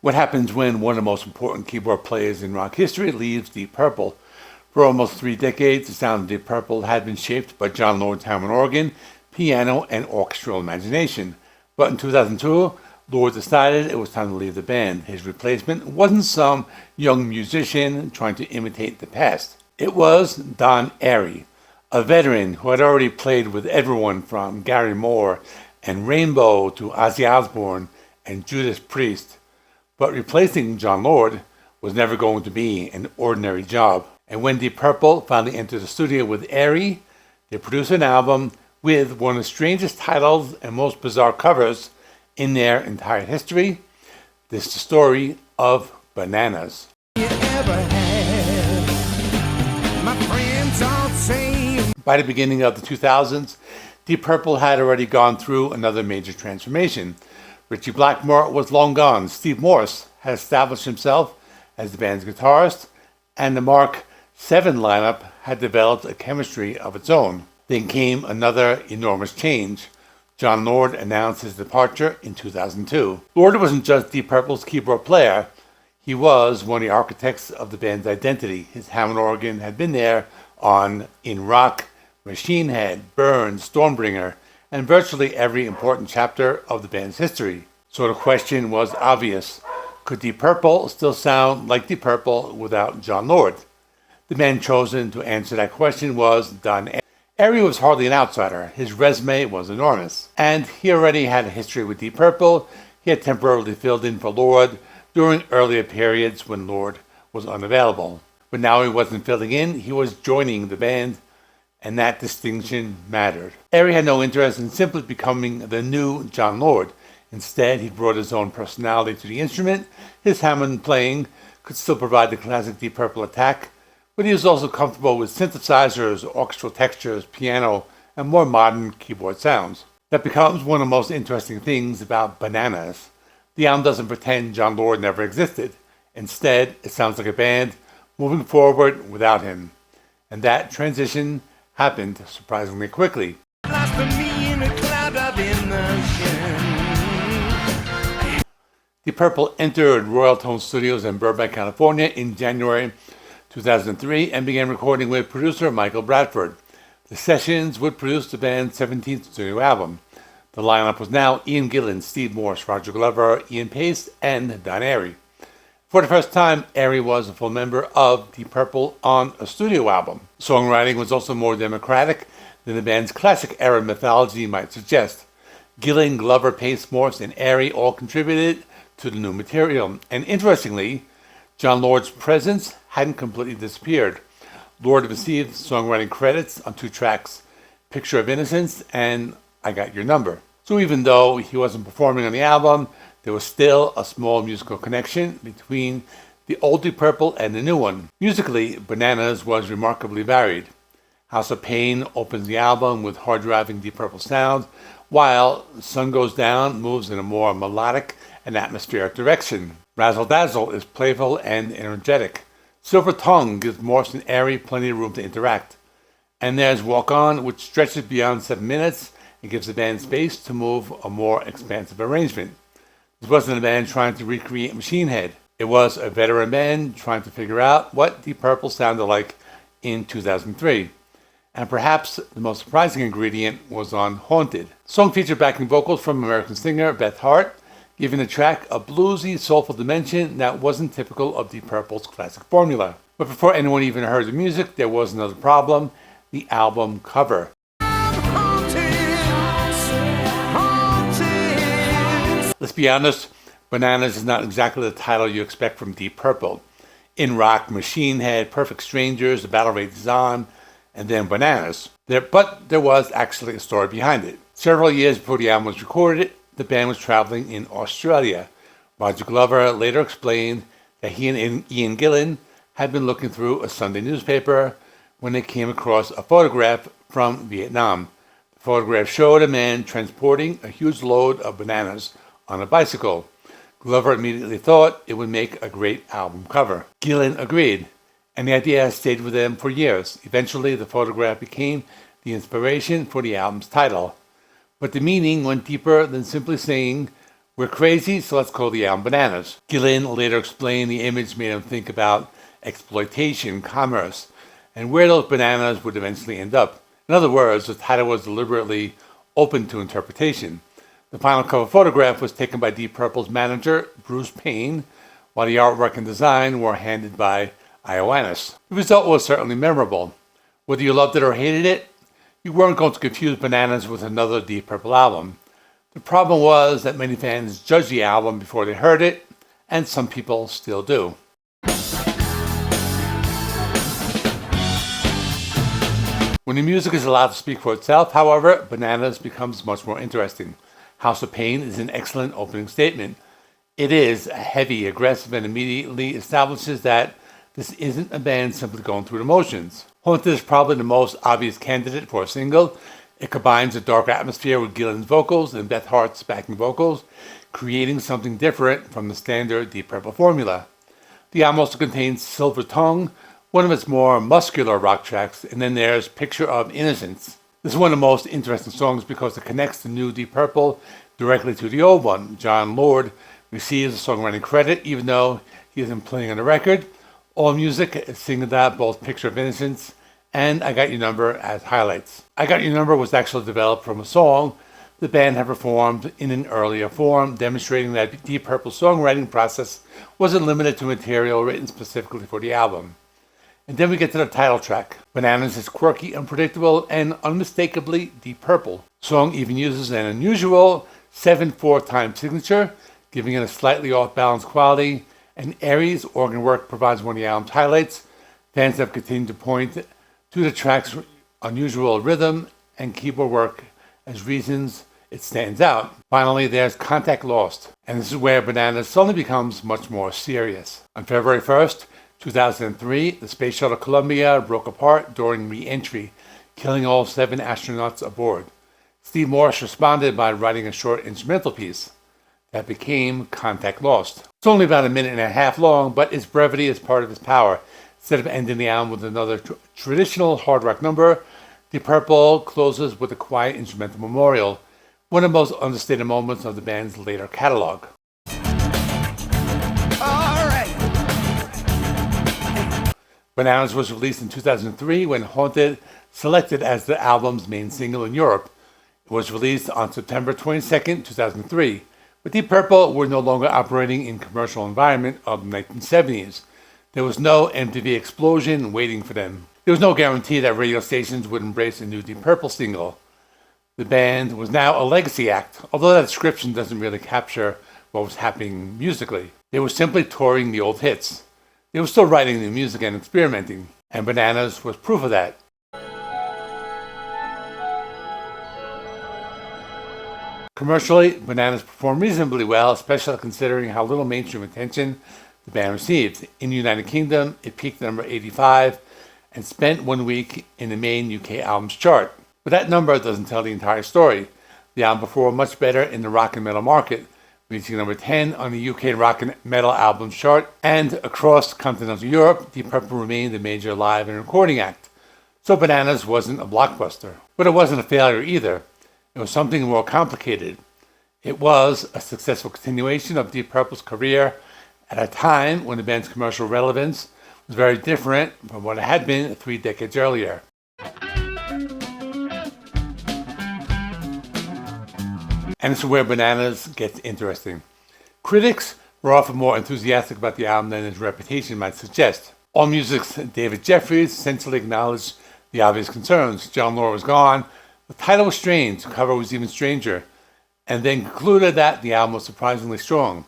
What happens when one of the most important keyboard players in rock history leaves Deep Purple? For almost 3 decades, the sound of Deep Purple had been shaped by Jon Lord's Hammond organ, piano, and orchestral imagination. But in 2002, Lord decided it was time to leave the band. His replacement wasn't some young musician trying to imitate the past. It was Don Airey, a veteran who had already played with everyone from Gary Moore and Rainbow to Ozzy Osbourne and Judas Priest. But replacing Jon Lord was never going to be an ordinary job. And when Deep Purple finally entered the studio with Airey, they produced an album with one of the strangest titles and most bizarre covers in their entire history. This is the story of Bananas. By the beginning of the 2000s, Deep Purple had already gone through another major transformation. Ritchie Blackmore was long gone. Steve Morse had established himself as the band's guitarist, and the Mark VII lineup had developed a chemistry of its own. Then came another enormous change. Jon Lord announced his departure in 2002. Lord wasn't just Deep Purple's keyboard player. He was one of the architects of the band's identity. His Hammond organ had been there on In Rock, Machine Head, Burn, Stormbringer, and virtually every important chapter of the band's history. So the question was obvious. Could Deep Purple still sound like Deep Purple without Jon Lord? The man chosen to answer that question was Don Airey. Airey was hardly an outsider. His resume was enormous. And he already had a history with Deep Purple. He had temporarily filled in for Lord during earlier periods when Lord was unavailable. But now he wasn't filling in, he was joining the band, and that distinction mattered. Airey had no interest in simply becoming the new Jon Lord. Instead, he brought his own personality to the instrument. His Hammond playing could still provide the classic Deep Purple attack, but he was also comfortable with synthesizers, orchestral textures, piano, and more modern keyboard sounds. That becomes one of the most interesting things about Bananas. The album doesn't pretend Jon Lord never existed. Instead, it sounds like a band moving forward without him. And that transition happened surprisingly quickly. Deep Purple entered Royal Tone Studios in Burbank, California in January 2003 and began recording with producer Michael Bradford. The sessions would produce the band's 17th studio album. The lineup was now Ian Gillan, Steve Morse, Roger Glover, Ian Pace, and Don Airey. For the first time, Airey was a full member of Deep Purple on a studio album. Songwriting was also more democratic than the band's classic era mythology might suggest. Gillan, Glover, Pace, Morse, and Airey all contributed to the new material. And interestingly, Jon Lord's presence hadn't completely disappeared. Lord received songwriting credits on 2 tracks, Picture of Innocence and I Got Your Number. So even though he wasn't performing on the album, there was still a small musical connection between the old Deep Purple and the new one. Musically, Bananas was remarkably varied. House of Pain opens the album with hard-driving Deep Purple sound, while Sun Goes Down moves in a more melodic and atmospheric direction. Razzle Dazzle is playful and energetic. Silver Tongue gives Morse and Airey plenty of room to interact. And there's Walk On, which stretches beyond 7 minutes and gives the band space to move a more expansive arrangement. This wasn't a band trying to recreate Machine Head. It was a veteran band trying to figure out what Deep Purple sounded like in 2003. And perhaps the most surprising ingredient was on Haunted. The song featured backing vocals from American singer Beth Hart, giving the track a bluesy, soulful dimension that wasn't typical of Deep Purple's classic formula. But before anyone even heard the music, there was another problem: the album cover. Let's be honest, Bananas is not exactly the title you expect from Deep Purple. In Rock, Machine Head, Perfect Strangers, The Battle Rages On, and then Bananas. But there was actually a story behind it. Several years before the album was recorded, the band was traveling in Australia. Roger Glover later explained that he and Ian Gillan had been looking through a Sunday newspaper when they came across a photograph from Vietnam. The photograph showed a man transporting a huge load of bananas on a bicycle. Glover immediately thought it would make a great album cover. Gillan agreed, and the idea has stayed with them for years. Eventually, the photograph became the inspiration for the album's title. But the meaning went deeper than simply saying, We're crazy, so let's call the album Bananas. Gillan later explained the image made him think about exploitation, commerce, and where those bananas would eventually end up. In other words, the title was deliberately open to interpretation. The final cover photograph was taken by Deep Purple's manager, Bruce Payne, while the artwork and design were handled by Ioannis. The result was certainly memorable. Whether you loved it or hated it, you weren't going to confuse Bananas with another Deep Purple album. The problem was that many fans judged the album before they heard it, and some people still do. When the music is allowed to speak for itself, however, Bananas becomes much more interesting. House of Pain is an excellent opening statement. It is heavy, aggressive, and immediately establishes that this isn't a band simply going through the motions. Haunted is probably the most obvious candidate for a single. It combines a dark atmosphere with Gillan's vocals and Beth Hart's backing vocals, creating something different from the standard Deep Purple formula. The album also contains Silver Tongue, one of its more muscular rock tracks, and then there's Picture of Innocence. This is one of the most interesting songs because it connects the new Deep Purple directly to the old one. Jon Lord receives a songwriting credit even though he isn't playing on the record. All music is singled out both Picture of Innocence and I Got Your Number as highlights. I Got Your Number was actually developed from a song the band had performed in an earlier form, demonstrating that Deep Purple's songwriting process wasn't limited to material written specifically for the album. And then we get to the title track. Bananas is quirky, unpredictable, and unmistakably Deep Purple. The song even uses an unusual 7/4 time signature, giving it a slightly off-balance quality, and Airey's organ work provides one of the album's highlights. Fans have continued to point to the track's unusual rhythm and keyboard work as reasons it stands out. Finally, there's Contact Lost, and this is where Bananas suddenly becomes much more serious. On February 1st, 2003, the Space Shuttle Columbia broke apart during re-entry, killing all 7 astronauts aboard. Steve Morse responded by writing a short instrumental piece that became Contact Lost. It's only about a minute and a half long, but its brevity is part of its power. Instead of ending the album with another traditional hard rock number, Deep Purple closes with a quiet instrumental memorial, one of the most understated moments of the band's later catalog. Bananas was released in 2003 when Haunted selected as the album's main single in Europe. It was released on September 22nd, 2003. But Deep Purple were no longer operating in commercial environment of the 1970s. There was no MTV explosion waiting for them. There was no guarantee that radio stations would embrace a new Deep Purple single. The band was now a legacy act, although that description doesn't really capture what was happening musically. They were simply touring the old hits. They were still writing new music and experimenting, and Bananas was proof of that. Commercially, Bananas performed reasonably well, especially considering how little mainstream attention the band received. In the United Kingdom, it peaked at number 85 and spent 1 week in the main UK albums chart. But that number doesn't tell the entire story. The album performed much better in the rock and metal market, reaching number 10 on the UK rock and metal albums chart, and across continental Europe, Deep Purple remained a major live and recording act. So Bananas wasn't a blockbuster, but it wasn't a failure either. It was something more complicated. It was a successful continuation of Deep Purple's career at a time when the band's commercial relevance was very different from what it had been 3 decades earlier. And this is where Bananas gets interesting. Critics were often more enthusiastic about the album than its reputation might suggest. AllMusic's David Jeffries essentially acknowledged the obvious concerns. Jon Lord was gone, the title was strange, the cover was even stranger, and then concluded that the album was surprisingly strong.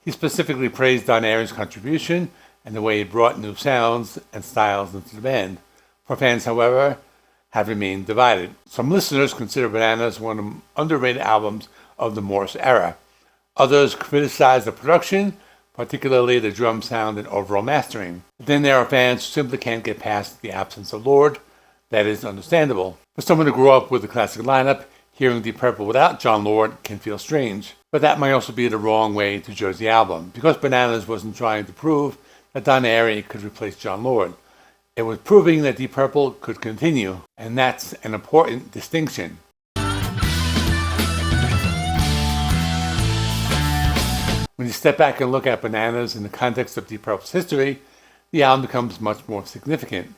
He specifically praised Don Airey's contribution and the way he brought new sounds and styles into the band. For fans, however, have remained divided. Some listeners consider Bananas one of the underrated albums of the Morse era. Others criticize the production, particularly the drum sound and overall mastering. Then there are fans who simply can't get past the absence of Lord. That is understandable. For someone who grew up with the classic lineup, hearing Deep Purple without Jon Lord can feel strange. But that might also be the wrong way to judge the album, because Bananas wasn't trying to prove that Don Airey could replace Jon Lord. It was proving that Deep Purple could continue, and that's an important distinction. When you step back and look at Bananas in the context of Deep Purple's history, the album becomes much more significant.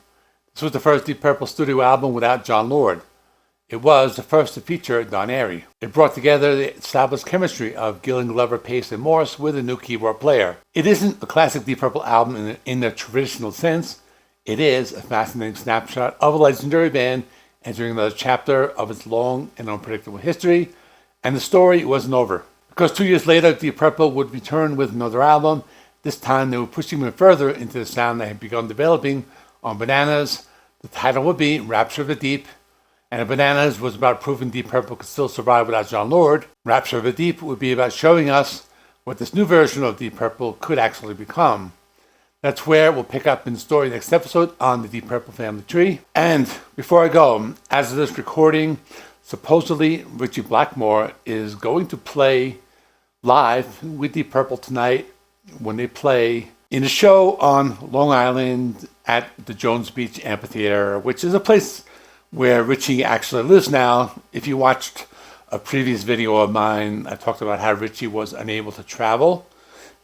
This was the first Deep Purple studio album without Jon Lord. It was the first to feature Don Airey. It brought together the established chemistry of Gillan, Glover, Pace, and Morse with a new keyboard player. It isn't a classic Deep Purple album in the traditional sense. It is a fascinating snapshot of a legendary band entering another chapter of its long and unpredictable history, and the story wasn't over. Because 2 years later, Deep Purple would return with another album. This time they were pushing even further into the sound they had begun developing on Bananas. The title would be Rapture of the Deep, and Bananas was about proving Deep Purple could still survive without Jon Lord. Rapture of the Deep would be about showing us what this new version of Deep Purple could actually become. That's where we'll pick up in the story next episode on the Deep Purple family tree. And before I go, as of this recording, supposedly Richie Blackmore is going to play live with Deep Purple tonight when they play in a show on Long Island at the Jones Beach Amphitheater, which is a place where Richie actually lives now. If you watched a previous video of mine, I talked about how Richie was unable to travel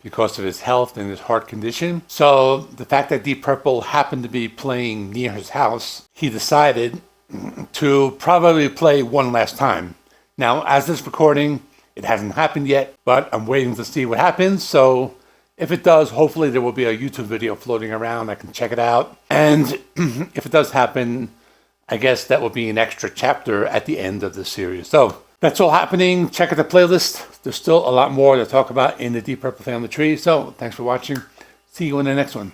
because of his health and his heart condition. So the fact that Deep Purple happened to be playing near his house, he decided to probably play one last time. Now, as this recording, it hasn't happened yet, but I'm waiting to see what happens. So if it does, hopefully there will be a YouTube video floating around. I can check it out. And if it does happen, I guess that will be an extra chapter at the end of the series. So that's all happening. Check out the playlist. There's still a lot more to talk about in the Deep Purple family tree. So thanks for watching. See you in the next one.